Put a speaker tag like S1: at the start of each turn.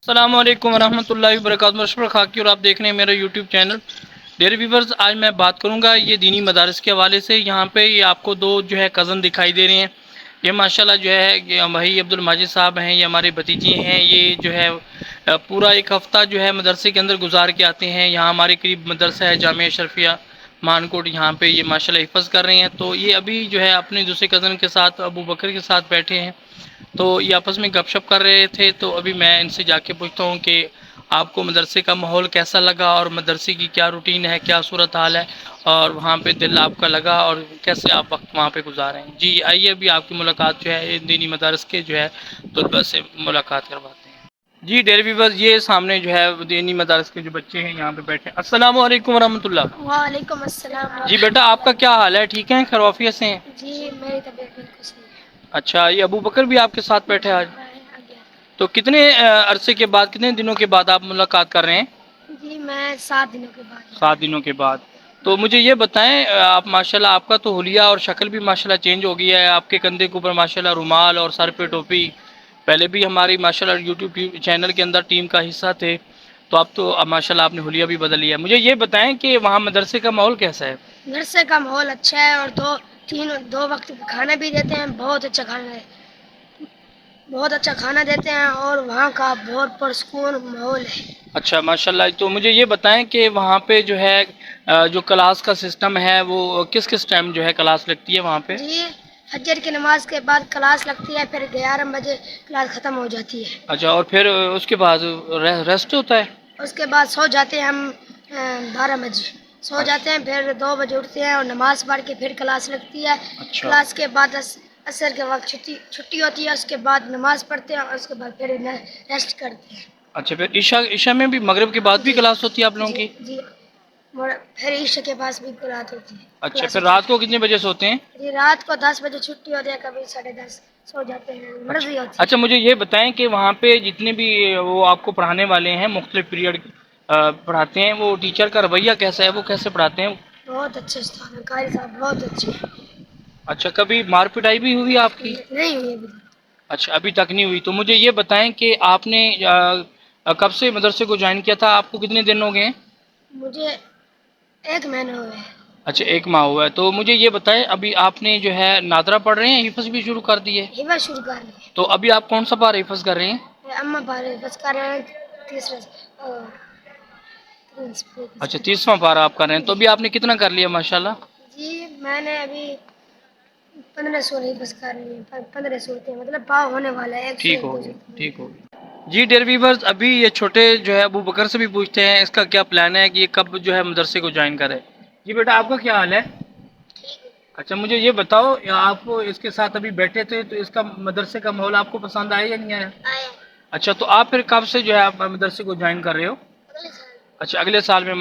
S1: السلام علیکم ورحمۃ اللہ وبرکاتہ، مشرف خاکی اور آپ دیکھ رہے ہیں میرا یوٹیوب چینل ڈیئر ویورز۔ آج میں بات کروں گا یہ دینی مدارس کے حوالے سے۔ یہاں پہ یہ آپ کو دو جو ہے کزن دکھائی دے رہے ہیں۔ یہ ماشاءاللہ جو ہے بھائی عبد الماجد صاحب ہیں، یہ ہمارے بھتیجے ہیں۔ یہ جو ہے پورا ایک ہفتہ جو ہے مدرسے کے اندر گزار کے آتے ہیں۔ یہاں ہمارے قریب مدرسہ ہے جامعہ اشرفیہ مانکوٹ، یہاں پہ یہ ماشاءاللہ حفظ کر رہے ہیں۔ تو یہ ابھی جو ہے اپنے دوسرے کزن کے ساتھ ابو بکر کے ساتھ بیٹھے ہیں، تو یہ آپس میں گپ شپ کر رہے تھے۔ تو ابھی میں ان سے جا کے پوچھتا ہوں کہ آپ کو مدرسے کا ماحول کیسا لگا، اور مدرسے کی کیا روٹین ہے، کیا صورتحال ہے، اور وہاں پہ دل آپ کا لگا، اور کیسے آپ وقت وہاں پہ گزارے ہیں۔ جی آئیے ابھی آپ کی ملاقات جو ہے دینی مدارس کے جو ہے طلباء سے ملاقات کرواتے ہیں۔ جی ڈیئر ویورز، یہ سامنے جو ہے دینی مدارس کے جو بچے ہیں یہاں پہ بیٹھے ہیں۔ السلام علیکم ورحمۃ اللہ۔
S2: وعلیکم السلام
S1: جی
S2: ورحمۃ
S1: بیٹا، آپ کا
S2: اللہ۔
S1: کیا حال ہے؟ ٹھیک ہیں؟ خیریت سے ہیں؟
S2: جی میری طبیعت بالکل صحیح ہے۔
S1: اچھا، یہ ابو بکر بھی آپ کے ساتھ بیٹھے
S2: جی
S1: آج؟
S2: میں آ گیا۔
S1: تو کتنے عرصے کے بعد، کتنے دنوں کے بعد آپ ملاقات کر رہے ہیں؟
S2: جی میں 7 دنوں کے بعد آیا
S1: 7 دنوں کے بعد۔ تو مجھے یہ بتائیں، آپ ماشاءاللہ آپ کا تو حلیہ اور شکل بھی ماشاءاللہ چینج ہو گئی ہے۔ آپ کے کندھے کے اوپر ماشاءاللہ رومال اور سر پہ ٹوپی۔ پہلے بھی ہماری ماشاءاللہ یوٹیوب چینل کے اندر ٹیم کا حصہ تھے، تو اب تو ماشاءاللہ آپ نے حلیہ بھی بدل لیا ہے۔ مجھے یہ بتائیں کہ وہاں مدرسے کا ماحول کیسا ہے؟
S2: مدرسے کا ماحول اچھا ہے، اور دو وقت کا کھانا بھی دیتے ہیں، بہت اچھا کھانا ہے، بہت اچھا کھانا دیتے ہیں، اور وہاں کا بہت پرسکون ماحول ہے۔
S1: اچھا ماشاءاللہ، تو مجھے یہ بتائیں کہ وہاں پہ جو ہے جو کلاس کا سسٹم ہے وہ کس کس ٹائم جو ہے کلاس لگتی ہے وہاں پہ؟
S2: جی فجر کی نماز کے بعد کلاس لگتی ہے، پھر 11 بجے کلاس ختم ہو جاتی ہے۔
S1: اچھا، اور پھر اس کے بعد ریسٹ ہوتا ہے؟
S2: اس کے بعد سو جاتے ہیں ہم 12 بجے سو
S1: اچھا
S2: جاتے ہیں، پھر 2 بجے اٹھتے ہیں اور نماز پڑھ کے پھر کلاس لگتی ہے۔
S1: اچھا
S2: کلاس کے بعد عصر کے وقت چھٹی ہوتی ہے، اس کے بعد نماز پڑھتے ہیں، اور اس کے بعد پھر ریسٹ کرتے ہیں۔
S1: اچھا، پھر عشاء میں بھی، مغرب کے بعد بھی
S2: جی
S1: کلاس ہوتی ہے آپ لوگوں
S2: جی
S1: کی؟
S2: جی پھر عشاء کے پاس بھی کلاس ہوتی ہے۔
S1: اچھا، پھر رات کو کتنے بجے سوتے ہیں؟
S2: جی رات کو 10 بجے چھٹی ہوتی ہے، کبھی 10:30 سو جاتے ہیں،
S1: اچھا
S2: مرضی ہوتی
S1: اچھا،
S2: ہے۔
S1: مجھے یہ بتائیں کہ وہاں پہ جتنے بھی وہ آپ کو پڑھانے والے ہیں، مختلف پیریڈ پڑھاتے ہیں، وہ ٹیچر کا رویہ کیسا ہے؟ وہ کیسے پڑھاتے ہیں؟
S2: بہت اچھے استاد ہیں، قاری صاحب بہت اچھے ہیں۔
S1: اچھا، کبھی مار پٹائی بھی ہوئی آپ کی؟
S2: نہیں ہوئی ابھی تک۔
S1: اچھا، ابھی تک نہیں ہوئی۔ تو مجھے یہ بتائیں کہ آپ نے کب سے مدرسے کو جوائن کیا تھا؟ آپ کو کتنے دن ہو گئے ہیں؟
S2: مجھے 1 مہینہ ہوا ہے۔
S1: اچھا، 1 ماہ ہوا ہے۔ تو مجھے یہ بتائیں، ابھی آپ نے جو ہے نادرہ پڑھ رہے ہیں، حفظ بھی شروع کر دی ہے؟
S2: حفظ شروع کر لی
S1: تو ابھی آپ کون سا پارہ حفظ کر رہے ہیں؟
S2: ہے، اما پارے حفظ کر رہے ہیں، تیسرا
S1: اچھا، 30واں پارہ آپ کر رہے ہیں۔ تو ابھی آپ نے کتنا کر لیا ماشاءاللہ؟
S2: جی میں نے ابھی 15 سورہ حفظ کر لی ہیں، 15 صورتیں، مطلب پاؤ ہونے والا ہے، ایک
S1: ٹھیک
S2: سورہ
S1: ہو
S2: 2
S1: گیا،
S2: صورتیں۔
S1: ٹھیک ہو گیا۔ جی ڈیئر ویورز، ابھی یہ چھوٹے جو ہے ابو بکر سے بھی پوچھتے ہیں اس کا کیا پلان ہے کہ یہ کب جو ہے مدرسے کو جوائن کرے۔ جی بیٹا، آپ کا کیا حال ہے؟ اچھا، مجھے یہ بتاؤ، آپ کو اس کے ساتھ ابھی بیٹھے تھے تو اس کا مدرسے کا ماحول آپ کو پسند آیا یا نہیں آیا؟ اچھا، تو آپ پھر کب سے جو ہے آپ مدرسے کو جوائن کر رہے ہو؟ اچھا، اگلے سال میں